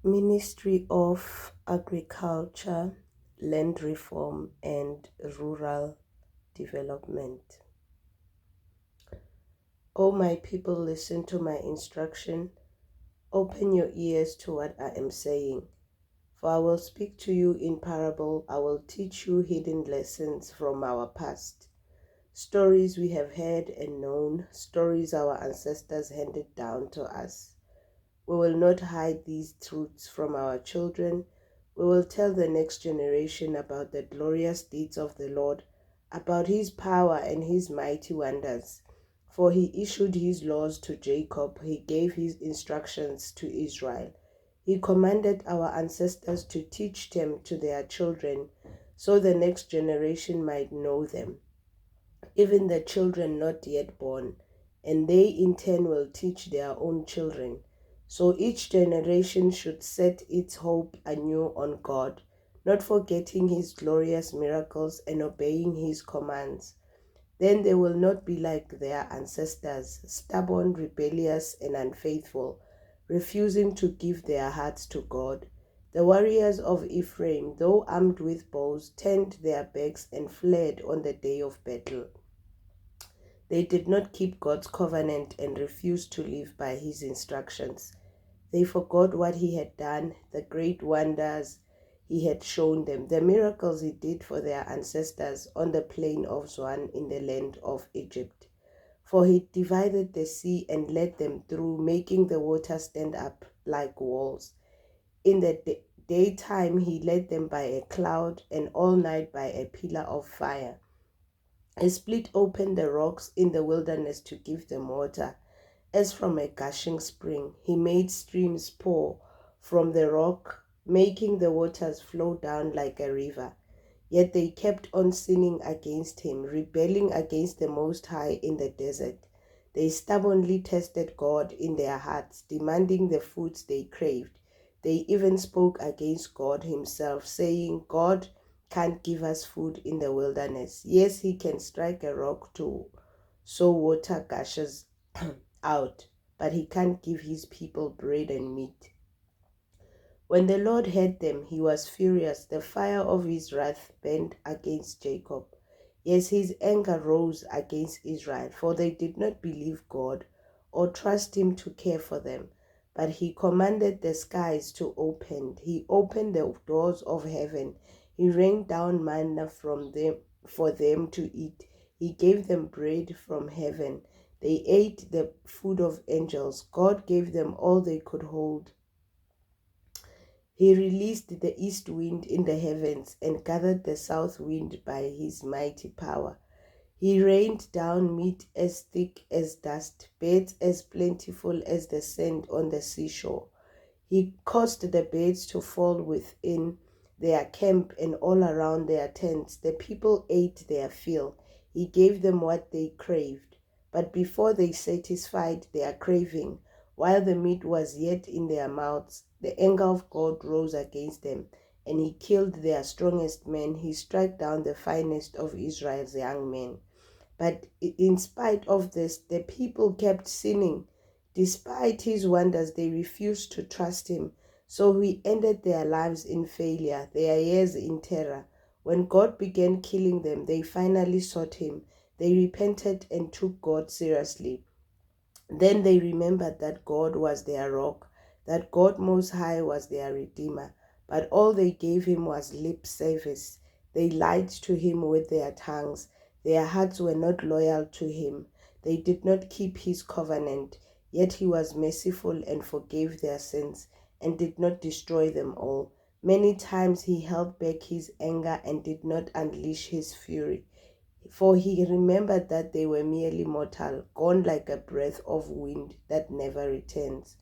Ministry of Agriculture, Land Reform and Rural Development. O my people, listen to my instruction. Open your ears to what I am saying. For I will speak to you in parable. I will teach you hidden lessons from our past. Stories we have heard and known, stories our ancestors handed down to us. We will not hide these truths from our children. We will tell the next generation about the glorious deeds of the Lord, about his power and his mighty wonders. For he issued his laws to Jacob, he gave his instructions to Israel. He commanded our ancestors to teach them to their children, so the next generation might know them, even the children not yet born, and they in turn will teach their own children. So each generation should set its hope anew on God, not forgetting his glorious miracles and obeying his commands. Then they will not be like their ancestors, stubborn, rebellious, and unfaithful, refusing to give their hearts to God. The warriors of Ephraim, though armed with bows, turned their backs and fled on the day of battle. They did not keep God's covenant and refused to live by his instructions. They forgot what he had done, the great wonders he had shown them, the miracles he did for their ancestors on the plain of Zoan in the land of Egypt. For he divided the sea and led them through, making the water stand up like walls. In the daytime he led them by a cloud, and all night by a pillar of fire. He split open the rocks in the wilderness to give them water, as from a gushing spring. He made streams pour from the rock, making the waters flow down like a river. Yet they kept on sinning against him, rebelling against the Most High in the desert. They stubbornly tested God in their hearts, demanding the foods they craved. They even spoke against God himself, saying, God can't give us food in the wilderness. Yes, he can strike a rock too, so water gushes out, but he can't give his people bread and meat. When the Lord heard them, he was furious. The fire of his wrath burned against Jacob. Yes, his anger rose against Israel, for they did not believe God or trust him to care for them. But he commanded the skies to open. He opened the doors of heaven. He rained down manna from them for them to eat. He gave them bread from heaven. They ate the food of angels. God gave them all they could hold. He released the east wind in the heavens and gathered the south wind by his mighty power. He rained down meat as thick as dust, birds as plentiful as the sand on the seashore. He caused the birds to fall within their camp and all around their tents. The people ate their fill. He gave them what they craved. But before they satisfied their craving, while the meat was yet in their mouths, the anger of God rose against them, and he killed their strongest men. He struck down the finest of Israel's young men. But in spite of this, the people kept sinning. Despite his wonders, they refused to trust him. So he ended their lives in failure, their years in terror. When God began killing them, they finally sought him. They repented and took God seriously. Then they remembered that God was their rock, that God Most High was their Redeemer. But all they gave him was lip service. They lied to him with their tongues. Their hearts were not loyal to him. They did not keep his covenant. Yet he was merciful and forgave their sins and did not destroy them all. Many times he held back his anger and did not unleash his fury. For he remembered that they were merely mortal, gone like a breath of wind that never returns.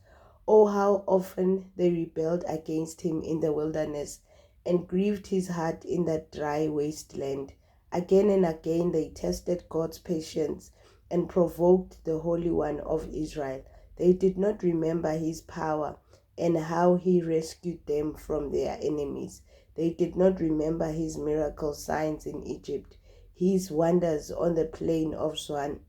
Oh, how often they rebelled against him in the wilderness and grieved his heart in that dry wasteland. Again and again they tested God's patience and provoked the Holy One of Israel. They did not remember his power and how he rescued them from their enemies. They did not remember his miracle signs in Egypt, his wonders on the plain of Zoan.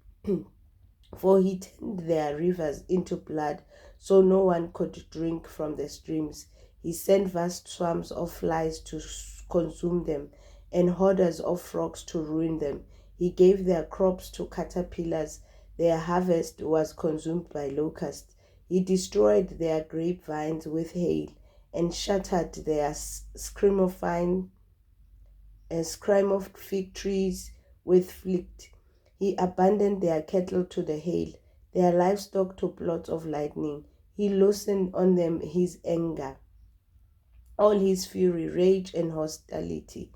For he turned their rivers into blood so no one could drink from the streams. He sent vast swarms of flies to consume them, and hordes of frogs to ruin them. He gave their crops to caterpillars. Their harvest was consumed by locusts. He destroyed their grapevines with hail and shattered their scrim of fig trees with flint. He abandoned their cattle to the hail, their livestock to plots of lightning. He loosened on them his anger, all his fury, rage, and hostility.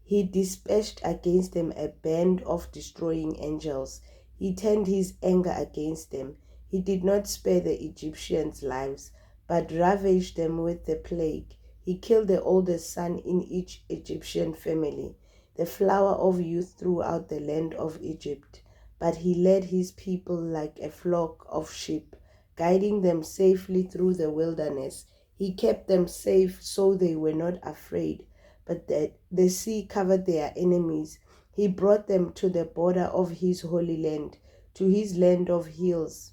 He dispatched against them a band of destroying angels. He turned his anger against them. He did not spare the Egyptians' lives, but ravaged them with the plague. He killed the oldest son in each Egyptian family, the flower of youth throughout the land of Egypt. But he led his people like a flock of sheep, guiding them safely through the wilderness. He kept them safe so they were not afraid, but the sea covered their enemies. He brought them to the border of his holy land, to his land of hills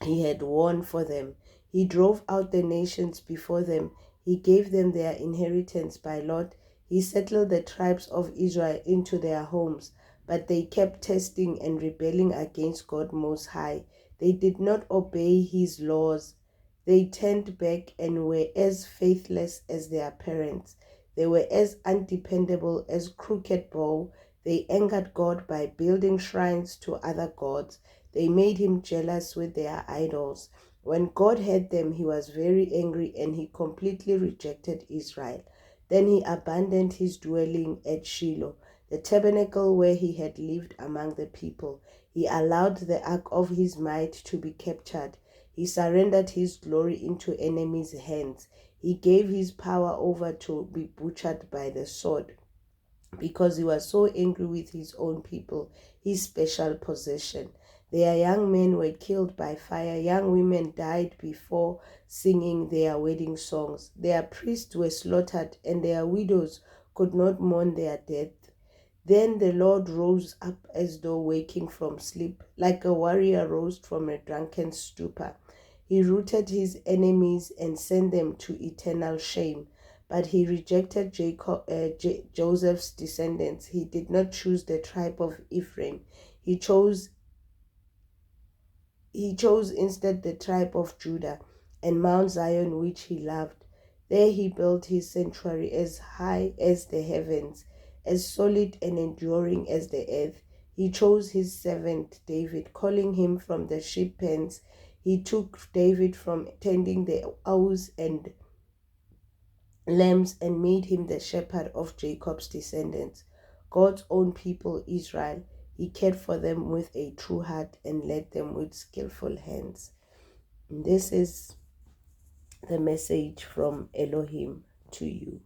he had won for them. He drove out the nations before them. He gave them their inheritance by lot. He settled the tribes of Israel into their homes, but they kept testing and rebelling against God Most High. They did not obey his laws. They turned back and were as faithless as their parents. They were as undependable as crooked bow. They angered God by building shrines to other gods. They made him jealous with their idols. When God heard them, he was very angry and he completely rejected Israel. Then he abandoned his dwelling at Shiloh, the tabernacle where he had lived among the people. He allowed the ark of his might to be captured. He surrendered his glory into enemies' hands. He gave his power over to be butchered by the sword, because he was so angry with his own people, his special possession. Their young men were killed by fire. Young women died before singing their wedding songs. Their priests were slaughtered, and their widows could not mourn their death. Then the Lord rose up as though waking from sleep, like a warrior roused from a drunken stupor. He routed his enemies and sent them to eternal shame. But he rejected Joseph's descendants. He did not choose the tribe of Ephraim. He chose instead the tribe of Judah and Mount Zion, which he loved. There he built his sanctuary as high as the heavens, as solid and enduring as the earth. He chose his servant David, calling him from the sheep pens. He took David from tending the ewes and lambs and made him the shepherd of Jacob's descendants, God's own people, Israel. He cared for them with a true heart and led them with skillful hands. And this is the message from Elohim to you.